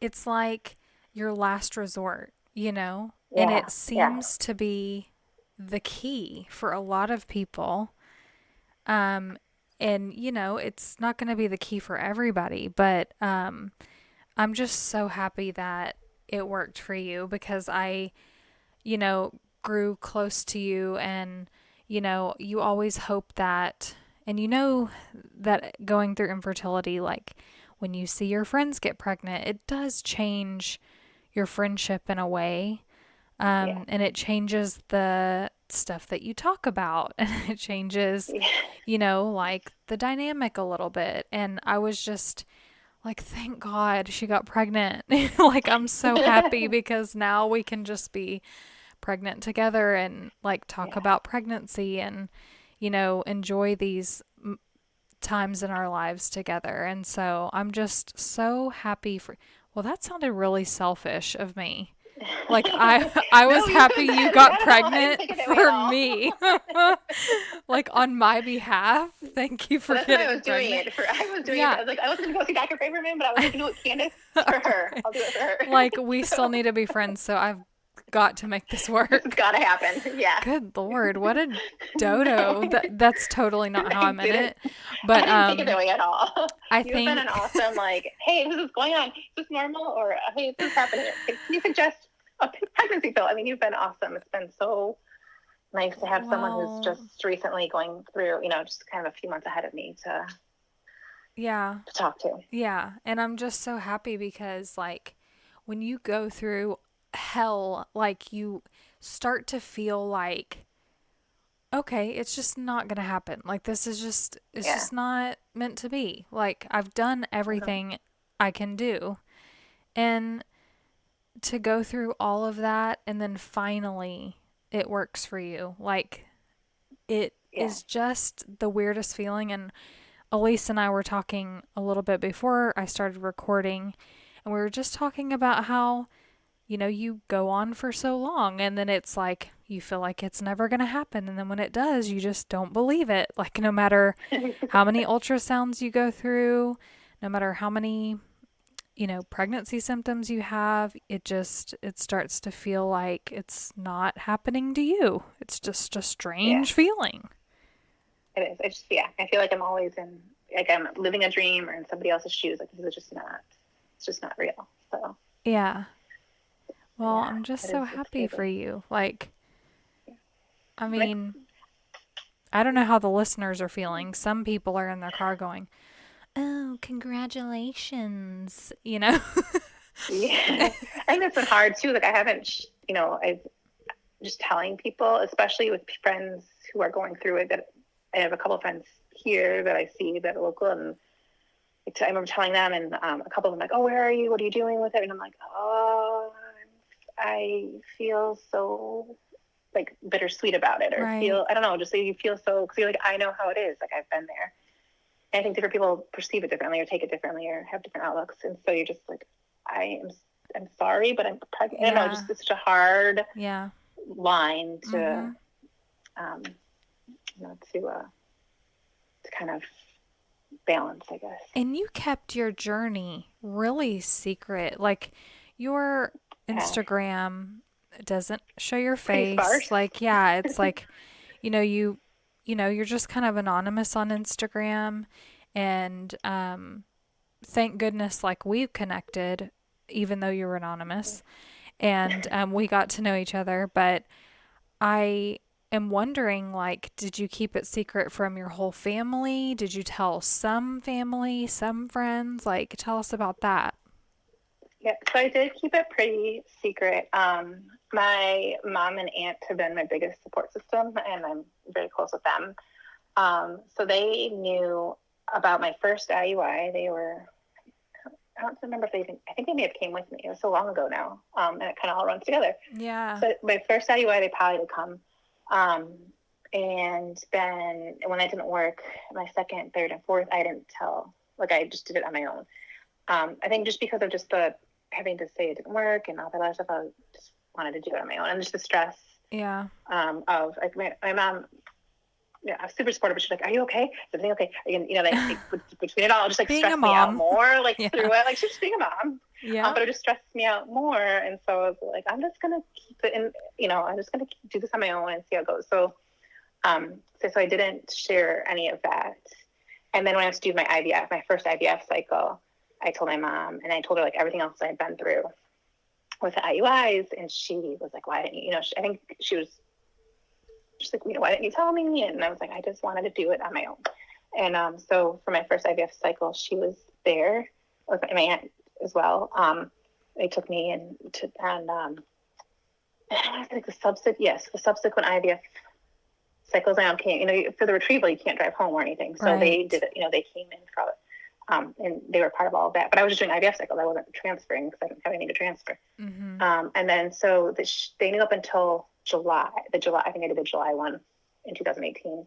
It's like your last resort, and it seems to be the key for a lot of people. And it's not going to be the key for everybody, but I'm just so happy that it worked for you, because I, grew close to you, and, you always hope that, and that going through infertility, like when you see your friends get pregnant, it does change your friendship in a way. And it changes the stuff that you talk about, and it changes, like the dynamic a little bit. And I was just like, thank God she got pregnant. Like, I'm so happy, because now we can just be pregnant together and like talk about pregnancy and, enjoy these times in our lives together. And so I'm just so happy well, that sounded really selfish of me. Like, I was happy you got pregnant for me. Like, on my behalf. Thank you for getting I was doing pregnant. it. I was doing it. I was like, I wasn't going to go see Dr. Braverman, but I was going to do it, Candace, for her. I'll do it for her. Like, we still need to be friends, so I've got to make this work. It's got to happen. Yeah. Good Lord, what a dodo. That's totally not how I meant it. But I didn't take it that way at all. I You've been an awesome, like, hey, this is going on. Is this normal? Or, hey, this is happening. Can you suggest a pregnancy pill? I mean, you've been awesome. It's been so nice to have someone who's just recently going through, just kind of a few months ahead of me to talk to. Yeah. And I'm just so happy, because like, when you go through hell, like, you start to feel like okay, it's just not gonna happen. Like this is just it's Yeah. just not meant to be. Like I've done Mhm. everything I can do. And to go through all of that and then finally it works for you. Like it Yeah. is just the weirdest feeling. And Elise and I were talking a little bit before I started recording, and we were just talking about how, you go on for so long and then it's like you feel like it's never going to happen. And then when it does, you just don't believe it. Like, no matter how many ultrasounds you go through, no matter how many, pregnancy symptoms you have, it starts to feel like it's not happening to you. It's just a Yeah. strange feeling. It is. It's just, yeah. I feel like I'm always in, like I'm living a dream or in somebody else's shoes. Like this is just not. It's just not real. So Yeah. Well, yeah, I'm just it so is. It's happy for crazy. you. Like, Yeah. I Like, mean, I don't know how the listeners are feeling. Some people are in their car going, "Oh, congratulations." yeah. I think that's been hard too. Like I haven't, I've just telling people, especially with friends who are going through it. That I have a couple of friends here that I see that are local, and I remember telling them, and a couple of them like, "Oh, where are you? What are you doing with it?" And I'm like, "Oh, I feel so like bittersweet about it, or Right. feel I don't know, just so you feel so because you're like I know how it is. Like I've been there." And I think different people perceive it differently, or take it differently, or have different outlooks, and so you're just like, I'm sorry, but I'm pregnant. I don't know, Yeah. just it's such a hard Yeah. line to Mhm. um, to kind of balance, I guess. And you kept your journey really secret. Like your Yeah, Instagram doesn't show your pretty face. sparse. Like, yeah, it's like, you know, you you're just kind of anonymous on Instagram, and thank goodness like we've connected even though you're anonymous, and we got to know each other. But I am wondering, like, did you keep it secret from your whole family? Did you tell some family, some friends? Like, tell us about that. Yeah, so I did keep it pretty secret. My mom and aunt have been my biggest support system, and I'm very close with them. So they knew about my first IUI. I don't remember if they even, I think they may have came with me. It was so long ago now. And it kind of all runs together. Yeah. So my first IUI, they probably would come. Um, and then when that didn't work, my second, third, and fourth, I didn't tell. Like I just did it on my own. I think just because of just the having to say it didn't work and all that other stuff, I just wanted to do it on my own. And just the stress Yeah. of like my mom, yeah, I was super supportive, but she's like, "Are you okay? Is everything okay?" Again, like between it all, just like Being a stressed me out mom. more, like Yeah. through it. Like she's just being a mom, Yeah. but it just stresses me out more. And so I was like, I'm just gonna keep it in, I'm just gonna do this on my own and see how it goes. So I didn't share any of that. And then when I was doing my IVF, my first IVF cycle, I told my mom, and I told her like everything else I had been through with the IUIs, and she was like, "Why didn't you?" I think she was just like, "Why didn't you tell me?" And I was like, "I just wanted to do it on my own." And so for my first IVF cycle, she was there with my aunt as well. They took me I think the subsequent IVF cycles now came. For the retrieval, you can't drive home or anything, so they Right. did it. They came in for and they were part of all of that. But I was just doing IVF cycles. I wasn't transferring because I didn't have anything to transfer. Mm-hmm. And then so they knew up until July. I think I did the July one in 2018.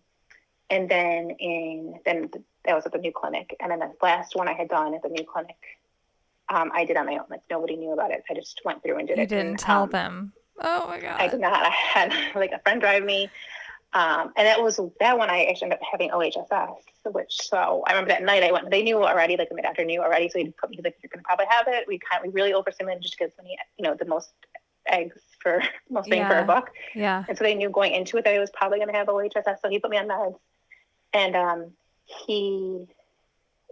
And then that was at the new clinic. And then the last one I had done at the new clinic, I did on my own. Like nobody knew about it. I just went through and did You it. didn't And tell them. Oh my I God. did not. I had like a friend drive me. And that one I actually ended up having OHSS, so I remember that night I went, they knew already, like the doctor knew already. So he's like, "You're going to probably have it." We really overstimulated just because the most eggs for most bang for our Yeah. buck. Yeah. And so they knew going into it that I was probably going to have OHSS. So he put me on meds. And he,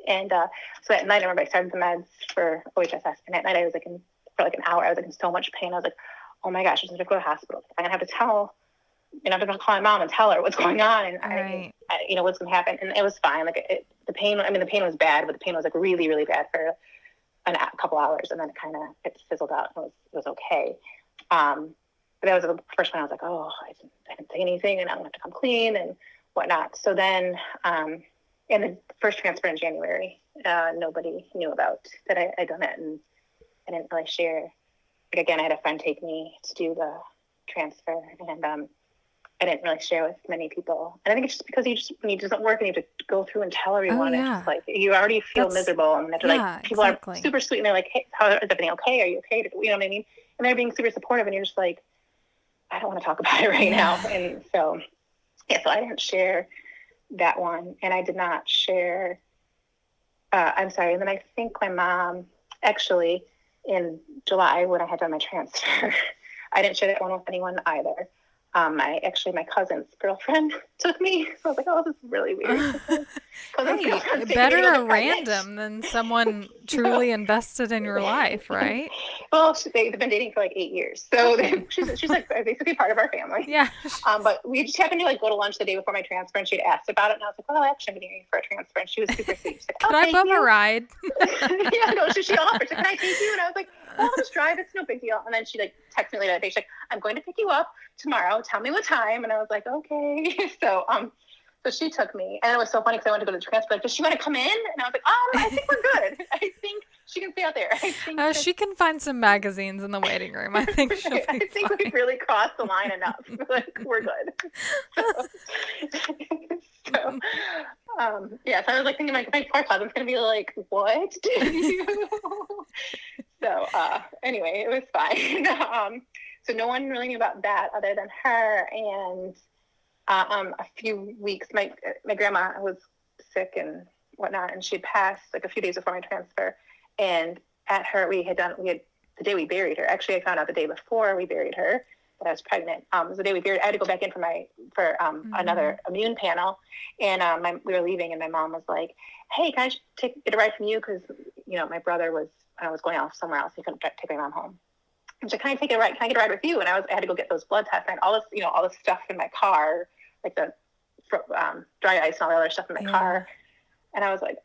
and so that night I remember I started the meds for OHSS. And that night I was like for like an hour, I was like in so much pain. I was like, "Oh my gosh, I'm going to go to the hospital. I'm going to have to tell I'm going to call my mom and tell her what's going on and Right. what's going to happen." And it was fine. Like the pain, the pain was bad, but the pain was like really, really bad for a couple hours. And then it fizzled out. It was okay. Um, But that was the first one I was like, oh, I didn't say anything, and I'm going to have to come clean and whatnot. So then, in the first transfer in January, nobody knew about that I'd done it, and I didn't really share. Like, again, I had a friend take me to do the transfer, and I didn't really share with many people. And I think it's just because when it doesn't work and you have to go through and tell everyone, it's just like you already feel miserable, and they're like, people are super sweet, and they're like, hey, how is everything okay? Are you okay? You know what I mean? And they're being super supportive, and you're just like, I don't want to talk about it right now. And so, so I didn't share that one, and I did not share. I'm sorry. And then I think my mom, actually, in July when I had done my transfer, I didn't share that one with anyone either. My cousin's girlfriend took me. So I was like, oh, this is really weird. Hey, better a random than someone truly invested in your life, right? Well, they've been dating for like 8 years. So she's like basically part of our family. Yeah. But we just happened to like go to lunch the day before my transfer, and she'd asked about it, and I was like, well, actually, I'm getting ready for a transfer. And she was super sweet. She's like, could I bum a ride? Yeah, no, she offered. She's like, can I take you? And I was like, well, I'll just drive. It's no big deal. And then she like texted me later that day. She's like, I'm going to pick you up tomorrow. Tell me what time. And I was like, okay. So she took me, and it was so funny because I wanted to go to the transfer. Like, does she want to come in? And I was like, I think we're good. I think she can stay out there. I think she can find some magazines in the waiting room. I think she'll be I think fine. we've really crossed the line enough. Like, we're good. So I was like thinking, like, my poor cousin's gonna be like, what did you? So anyway, it was fine. So no one really knew about that other than her. And a few weeks, my grandma was sick and whatnot, and she had passed like a few days before my transfer. And at her, we had the day we buried her. Actually, I found out the day before we buried her that I was pregnant. It was the day we buried. I had to go back in for another immune panel, and we were leaving, and my mom was like, "Hey, can I get a ride from you? Because my brother was going off somewhere else. He couldn't take my mom home." And so, can I get a ride with you? And I had to go get those blood tests and all this stuff in my car, like the dry ice and all the other stuff in my car. And I was like,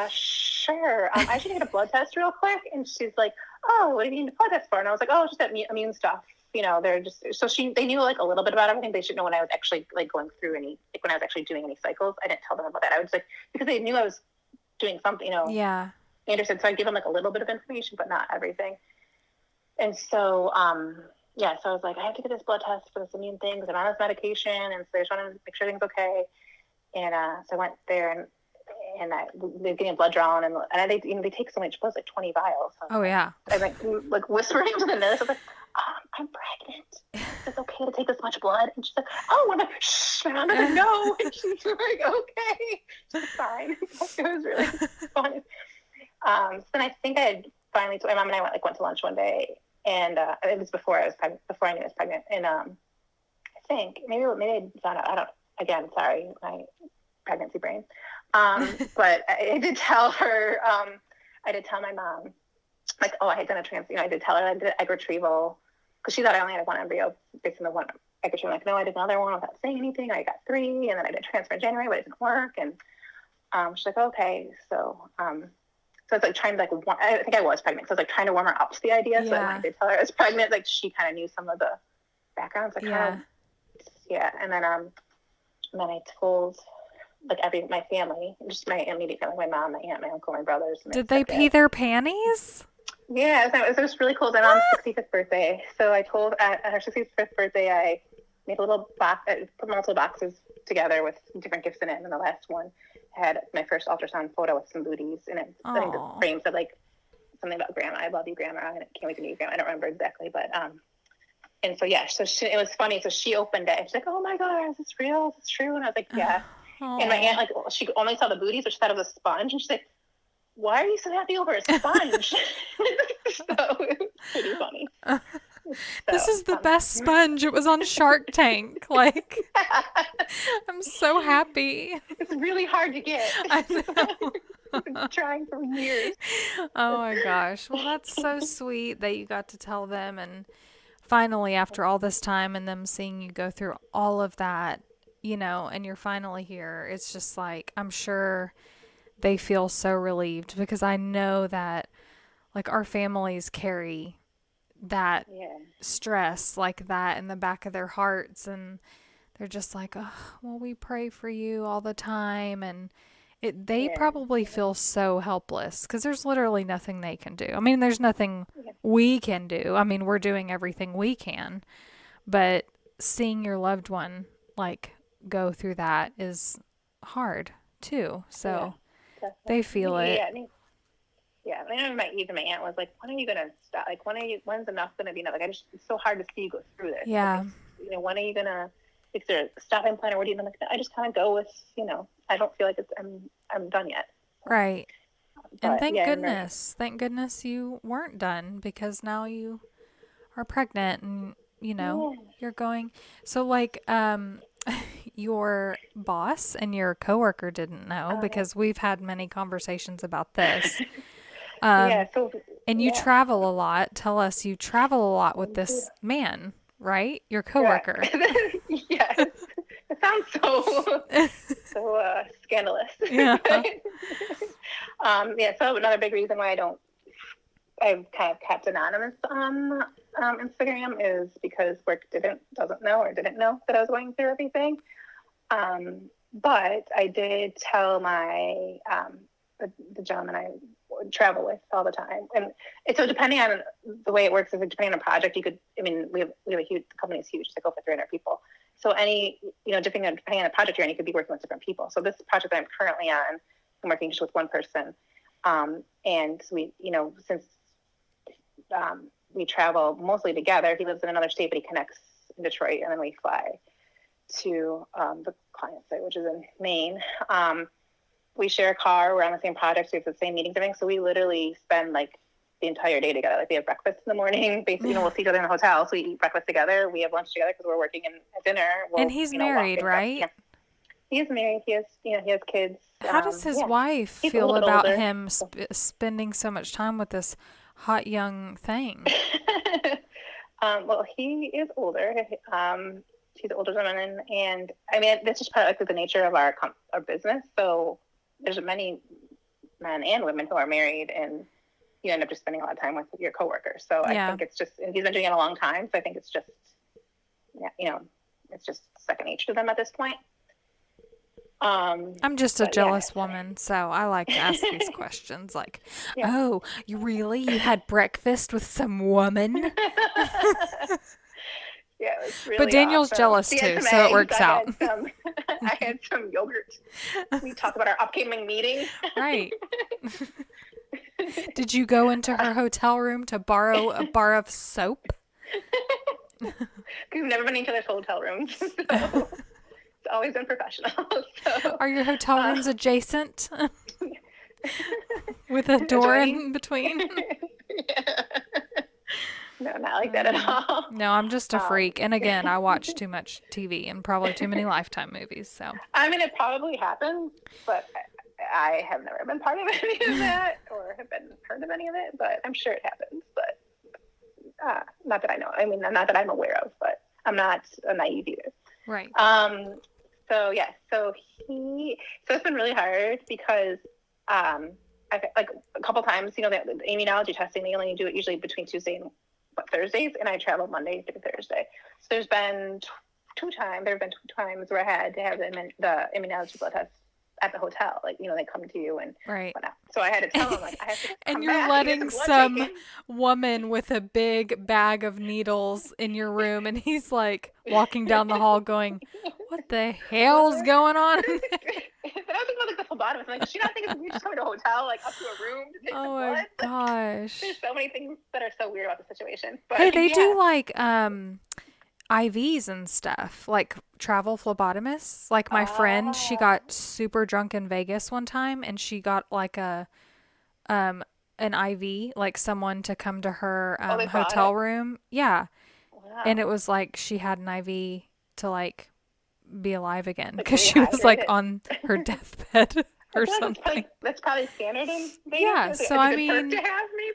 sure. I should get a blood test real quick. And she's like, oh, what do you need a blood test for? And I was like, oh, just that immune stuff. They're just, so they knew like a little bit about everything. They should know when I was actually like going through when I was actually doing any cycles. I didn't tell them about that. I was like, because they knew I was doing something, Yeah. Anderson. So I gave them like a little bit of information, but not everything. And so, so I was like, I have to get this blood test for this immune thing because I'm on this medication. And so I just wanted to make sure everything's okay. And so I went there and they're getting blood drawn, and they take so much blood, like 20 vials. So I'm like whispering to the nurse, I was like, I'm pregnant. Is it okay to take this much blood? And she's like, oh, I'm like, shh, my mom doesn't know. And she's like, okay, she's fine. It was really fun. So then I think I had finally, my mom and I went to lunch one day, and it was before I knew I was pregnant. And I think maybe I found out. Again, sorry, my pregnancy brain. But I did tell her, I did tell my mom, like, oh, I had done a transfer. I did tell her I did egg retrieval because she thought I only had one embryo based on the one egg retrieval. Like, no, I did another one without saying anything. I got 3, and then I did transfer in January, but it didn't work. And she's like, okay. So I was like trying to I think I was pregnant. So I was like trying to warm her up to the idea. So when I did tell her I was pregnant, like she kind of knew some of the backgrounds. And then I told my family, just my immediate family, my mom, my aunt, my uncle, my brothers. Did they pee their panties? Yeah, it was really cool. It was my mom's 65th birthday. So I told at her 65th birthday, I made a little box, put multiple boxes together with different gifts in it. And then the last one had my first ultrasound photo with some booties in it. I think the frame said like something about grandma. I love you, grandma. I can't wait to meet you, grandma. I don't remember exactly, but and so it was funny. So she opened it. She's like, "Oh my god, is this real? Is this true?" And I was like, "Yeah." And my aunt, she only saw the booties, which she thought it was a sponge. And she's like, why are you so happy over a sponge? So it was pretty funny. This is the best sponge. It was on Shark Tank. Like, I'm so happy. It's really hard to get. I know. I've been trying for years. Oh my gosh. Well, that's so sweet that you got to tell them. And finally, after all this time and them seeing you go through all of that, and you're finally here, it's just like, I'm sure they feel so relieved because I know that like our families carry that Yeah. stress like that in the back of their hearts, and they're just like, oh, well, we pray for you all the time, and they Yeah. probably feel so helpless because there's literally nothing they can do. I mean, there's nothing Yeah. we can do. I mean, we're doing everything we can, but seeing your loved one like go through that is hard too. Yeah. So they feel Definitely. it. Yeah. Yeah. I know even my aunt was like, when are you gonna stop? Like, when's enough gonna be enough? Like, it's so hard to see you go through this. Yeah. Like, when are you gonna? Is there a stopping point, or what do you? I'm like, I just kind of go with, I don't feel like I'm done yet. Right. And But yeah, thank goodness you weren't done, because now you are pregnant and yeah. you're going. So like your boss and your coworker didn't know, Yeah. because we've had many conversations about this. Yeah. Um So and you yeah. travel a lot. Tell us, you travel a lot with Yeah. this man, right? Your Correct. coworker. Yes. It sounds so scandalous. Yeah. Yeah. So another big reason why I've kind of kept anonymous on Instagram is because work didn't know that I was going through everything. But I did tell my the gentleman I would travel with all the time, and so depending on the way it works, is depending on the project, we have a huge, the company is huge, it's like over 300 people. So depending on the project you're in, you could be working with different people. So this project that I'm currently on, I'm working just with one person, and we, since we travel mostly together. He lives in another state, but he connects in Detroit, and then we fly to the client site, which is in Maine. We share a car. We're on the same projects. We have the same meetings, everything. So we literally spend like the entire day together. Like we have breakfast in the morning. Basically, we'll see each other in the hotel. So we eat breakfast together. We have lunch together because we're working, and at dinner, And he's married, right? Yeah. He is married. He has kids. How does his wife He's a feel little bit about older. him spending so much time with this hot young thing? Well, he is older. He's an older woman, and I mean, this is part of the nature of our business. So there's many men and women who are married, and you end up just spending a lot of time with your coworkers. So I think it's just, and he's been doing it a long time. So I think it's just, it's just second nature to them at this point. I'm just a jealous woman, so I like to ask these questions like, oh, you had breakfast with some woman? Yeah, it was really but Daniel's awesome. jealous too, so it works out. I had some yogurt. We talked about our upcoming meeting. Right. Did you go into her hotel room to borrow a bar of soap? We've never been into their hotel rooms, so it's always been professional. So, are your hotel rooms adjacent? With a door in between? Yeah. No, not like that at all. No, I'm just a freak. And again, I watch too much TV and probably too many Lifetime movies. So I mean, it probably happens, but I have never been part of any of that or have been heard of any of it. But I'm sure it happens. But not that I know. I mean, not that I'm aware of. But I'm not naive either. Right. So yeah. So it's been really hard because I've like a couple times. The immunology testing, they only do it usually between Tuesday and Thursdays, and I travel Monday through Thursday. So there have been two times where I had to have the immunology blood test at the hotel. Like, they come to you and whatnot. So I had to tell them, like, I have to and you're letting some woman with a big bag of needles in your room, and he's like walking down the hall going, what the hell's going on? And I was thinking about like the phlebotomist. I'm like, does she not think we're just coming to a hotel, like up to a room to take some blood? My gosh. There's so many things that are so weird about the situation. But hey, they do like IVs and stuff, like travel phlebotomists. Like my friend, she got super drunk in Vegas one time, and she got like an IV, like someone to come to her hotel room. Yeah. Wow. And it was like she had an IV to like be alive again because she was like on her deathbed or something. That's probably standard in Vegas. Yeah, so I mean,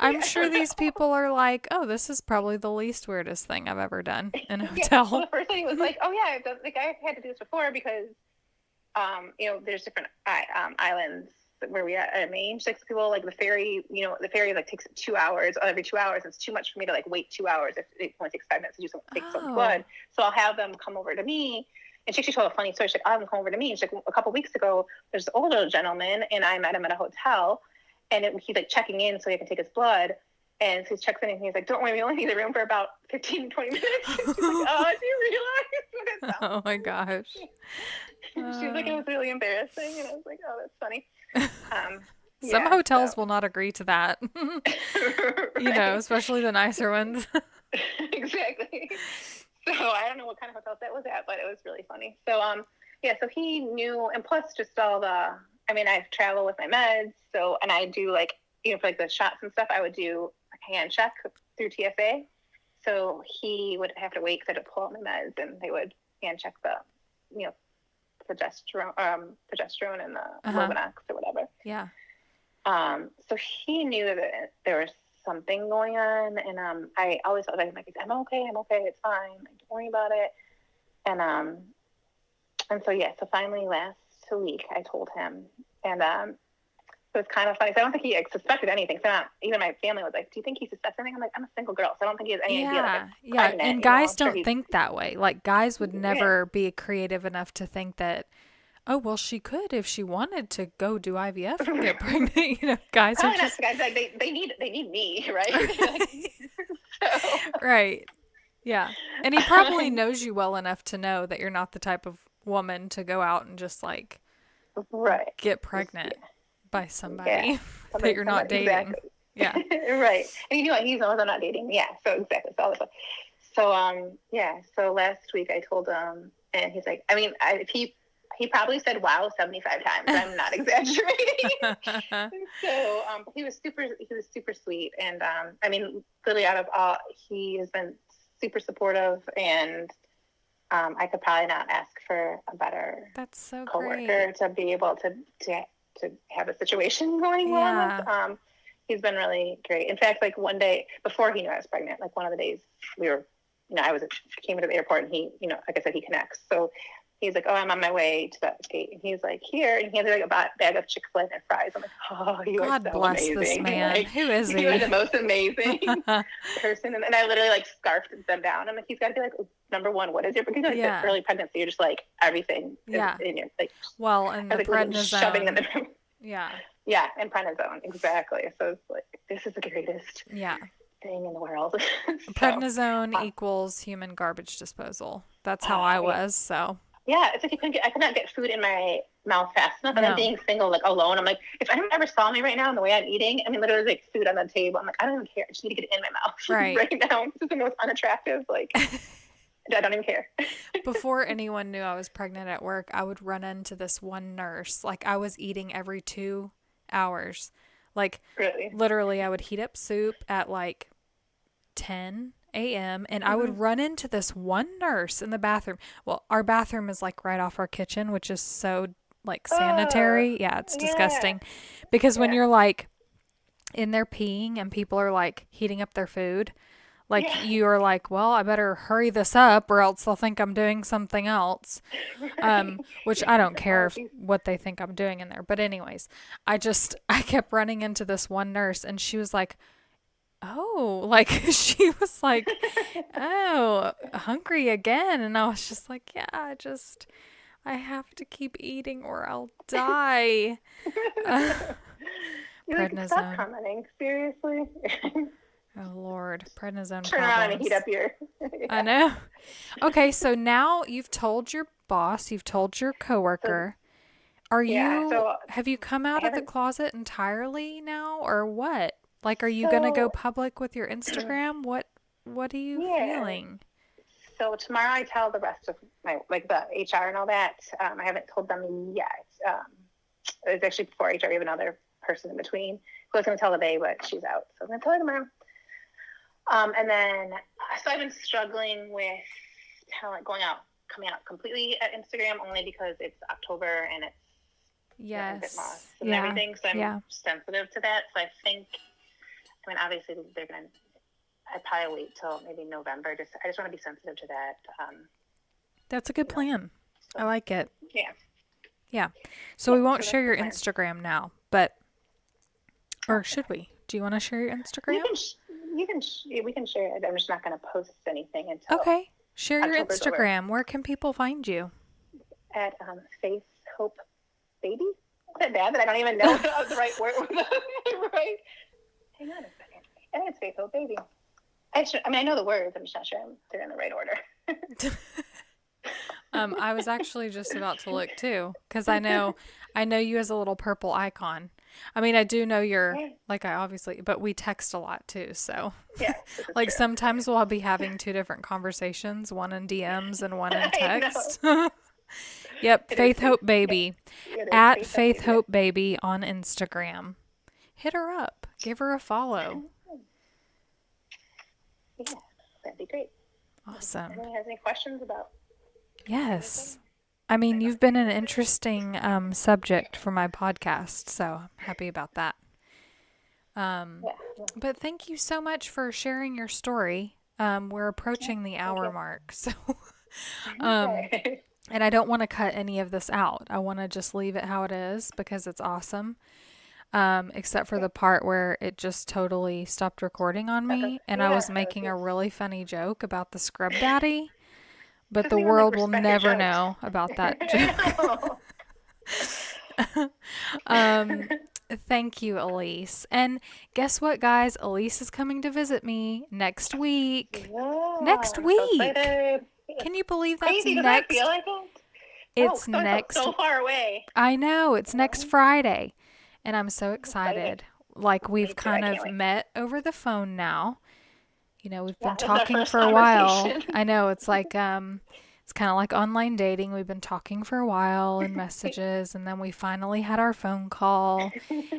I'm I sure these people are like, oh, this is probably the least weirdest thing I've ever done in a hotel. Well, the first thing was like, oh yeah, I had to do this before because, there's different islands where we at Maine. She's like, some people like the ferry, the ferry like takes 2 hours every 2 hours. It's too much for me to like wait 2 hours if it only takes 5 minutes to do take some blood. So I'll have them come over to me. And she actually told a funny story. She's like, I'll have them come over to me. And she's like, a couple weeks ago, there's this older gentleman, and I met him at a hotel, and he's like checking in so he can take his blood. And so he checks in, and he's like, don't worry, we only need the room for about 15, 20 minutes. And she's like, oh, do you realize what it sounds Oh my gosh. She was like, it was really embarrassing. And I was like, oh, that's funny. Some hotels will not agree to that. Especially the nicer ones. Exactly. So I don't know what kind of hotels that was at, but it was really funny. So, so he knew, and plus just all I travel with my meds. So, and I do like, for like the shots and stuff, I would do a hand check through TSA. So he would have to wait because I had to pull out my meds, and they would hand check the, progesterone and the Lovenox or whatever. Yeah. So he knew that there was something going on, and I always felt like I'm okay, it's fine, like, don't worry about it. And so finally last week I told him, and it was kind of funny. So I don't think he suspected anything. So even my family was like, do you think he suspects anything? I'm like, I'm a single girl, so I don't think he has any idea that I'm pregnant. And guys don't think that way. Like, guys would never be creative enough to think that, oh, well, she could if she wanted to go do IVF and get pregnant. Guys are just... Guys, like, they need me, right? So. Right. Yeah. And he probably knows you well enough to know that you're not the type of woman to go out and just, like, get pregnant by somebody that you're not dating. Exactly. Yeah. Right. And he knows I'm not dating. Yeah. So exactly. So last week I told him, and he's like, he probably said wow 75 times. I'm not exaggerating. So he was super sweet, and literally out of all, he has been super supportive, and I could probably not ask for a better coworker to be able to have a situation going on with. He's been really great. In fact, like one day before he knew I was pregnant, like one of the days we were, came into the airport, and he, like I said, he connects. So he's like, oh, I'm on my way to that gate. And he's like, here. And he has like a bag of Chick-fil-A and fries. I'm like, oh, you are so bless amazing. This man. Like, who is he? You are the most amazing person. And I literally like scarfed them down. I'm like, he's got to be like, number one, what is your, because like the early pregnancy, you're just like, everything is in your, like, well, and the prednisone. Shoving them in. Yeah, and prednisone, exactly. So it's like, this is the greatest thing in the world. Prednisone equals human garbage disposal. That's how I was, so. Yeah, it's like I could not get food in my mouth fast enough. And then being single, like alone, I'm like, if anyone ever saw me right now and the way I'm eating, literally like food on the table, I'm like, I don't even care. I just need to get it in my mouth right now. This is the most unattractive, like, I don't even care. Before anyone knew I was pregnant at work, I would run into this one nurse. Like, I was eating every 2 hours. Like, literally, I would heat up soup at like 10 a.m. and I would run into this one nurse in the bathroom. Well, our bathroom is like right off our kitchen, which is so like sanitary. Yeah, it's disgusting. Because when you're like in there peeing and people are like heating up their food, like you are like, well, I better hurry this up or else they'll think I'm doing something else. Which I don't care what they think I'm doing in there. But anyways, I kept running into this one nurse, and she was like, oh, like she was like, oh, hungry again. And I was just like, yeah, I have to keep eating or I'll die. Prednisone. Like, stop commenting, seriously. Oh Lord, prednisone. Turn around and heat up your. I know. Okay, so now you've told your boss, you've told your coworker. Have you come out of the closet entirely now, or what? Like, are you gonna go public with your Instagram? What are you feeling? So tomorrow I tell the rest of my, like, the HR and all that. I haven't told them yet. It was actually before HR, we have another person in between who I was going to tell today, but she's out. So I'm going to tell her tomorrow. And then, so I've been struggling with coming out completely at Instagram, only because it's October and it's infant loss and everything. So I'm sensitive to that. So I think, obviously I'd probably wait till maybe November. I just want to be sensitive to that. That's a good plan. So, I like it. Yeah. Yeah. So we won't share your Instagram now, but, or should we? Do you want to share your You Instagram? can, we can share it. I'm just not going to post anything until Okay. Share your October's over. Instagram. Where can people find you? At Faith Hope Baby. Is that bad that I don't even know the right word? Right? Hang on a second. I think it's Faith Hope Baby. I know the words. I'm just not sure they're in the right order. I was actually just about to look too, because I know you as a little purple icon. I mean, I do know you're like I obviously, but we text a lot too. So, Yeah, like true. sometimes we'll be having two different conversations, one in DMs and one in I text. know. Yep, It Faith is Hope Baby It is at Faith Baby. Hope Baby on Instagram. Hit her up, give her a follow. Yeah, that'd be great. Awesome. Anyone has any questions about? Yes. I mean, you've been an interesting subject for my podcast, so I'm happy about that. Yeah. But thank you so much for sharing your story. We're approaching the hour mark, so Okay. and I don't want to cut any of this out. I want to just leave it how it is because it's awesome. Except for the part where it just totally stopped recording on me, and I was making a really funny joke about the scrub daddy. But the world will never know about that joke. Thank you, Elise. And guess what, guys? Elise is coming to visit me next week. Yeah, Next I'm week. so excited. Can you believe that's Crazy, does next? that feel like it? It's Oh, next. so far away. I know. It's next Friday. And I'm so excited. Like we've too, I kind can't of wait. met over the phone now. You know, we've been It's our talking first for a while. conversation. I know. It's like it's kind of like online dating. We've been talking for a while in messages, and then we finally had our phone call,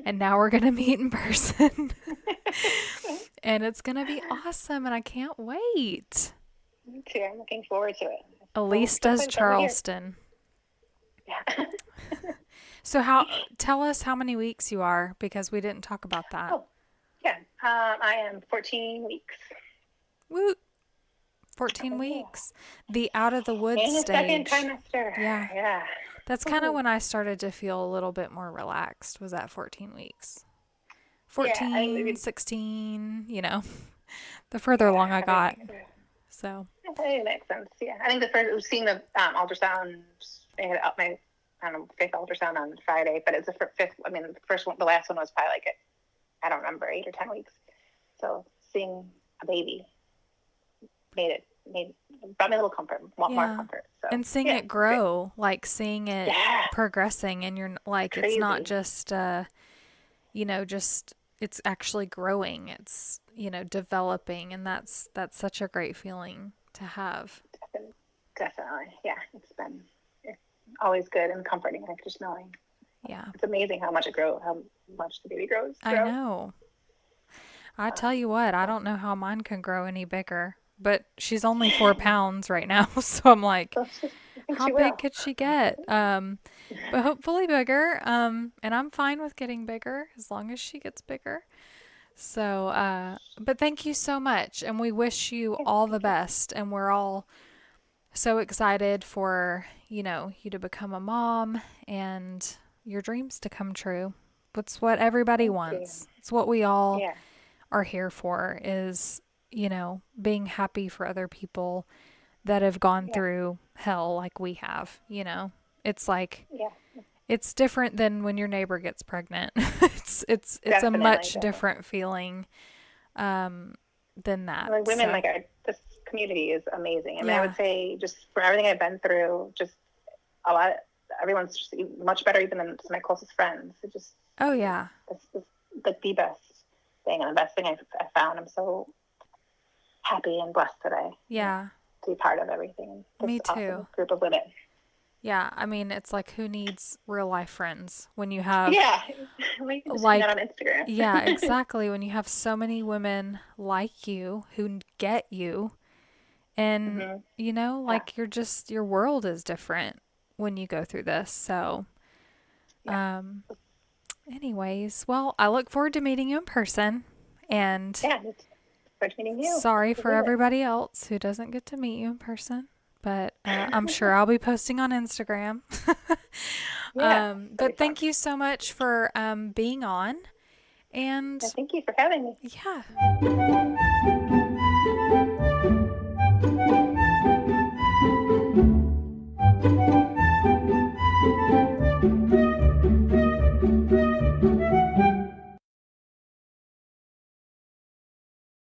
and now we're going to meet in person. And it's going to be awesome, and I can't wait. Me too. I'm looking forward to it. Elise does Charleston. Yeah. So tell us how many weeks you are, because we didn't talk about that. Oh, yeah. I am 14 weeks. Woo! 14 weeks. The out of the woods In the stage. second trimester. Yeah. Yeah. That's kind of when I started to feel a little bit more relaxed, was at 14 weeks. 14, 16, you know, the further along I got. So. It makes sense. Yeah. I think seeing the ultrasound, I had my fifth ultrasound on Friday, but it's the fifth. I mean, the first one, the last one was probably like I don't remember, 8 or 10 weeks. So seeing a baby brought me a little comfort, more comfort. So, and seeing it grow, like seeing it progressing, and you're like, crazy. It's not just, it's actually growing. It's, developing, and that's such a great feeling to have. Definitely. Yeah. It's always good and comforting, like just knowing. Yeah. It's amazing how much the baby grows. I know. I tell you what, I don't know how mine can grow any bigger. But she's only 4 pounds right now, so I'm like, how big could she get? But hopefully bigger. And I'm fine with getting bigger as long as she gets bigger. So, but thank you so much, and we wish you all the best. And we're all so excited for you to become a mom and your dreams to come true. It's what everybody wants. It's what we all are here for. Is being happy for other people that have gone through hell like we have, It's like, it's different than when your neighbor gets pregnant. It's a much different feeling than that. Like women, this community is amazing. I mean, I would say just for everything I've been through, just everyone's just much better even than my closest friends. It just, it's like the best thing and the best thing I found. I'm so happy and blessed today. Yeah. To be part of everything. Me too. Awesome group of women. Yeah, I mean, it's like, who needs real life friends when you have like on Instagram. Yeah, exactly. When you have so many women like you who get you, and your world is different when you go through this. So, anyways, well, I look forward to meeting you in person, and meeting you. Sorry for everybody else who doesn't get to meet you in person, but I'm sure I'll be posting on Instagram. Yeah. But thank you so much for being on. And Thank you for having me. yeah.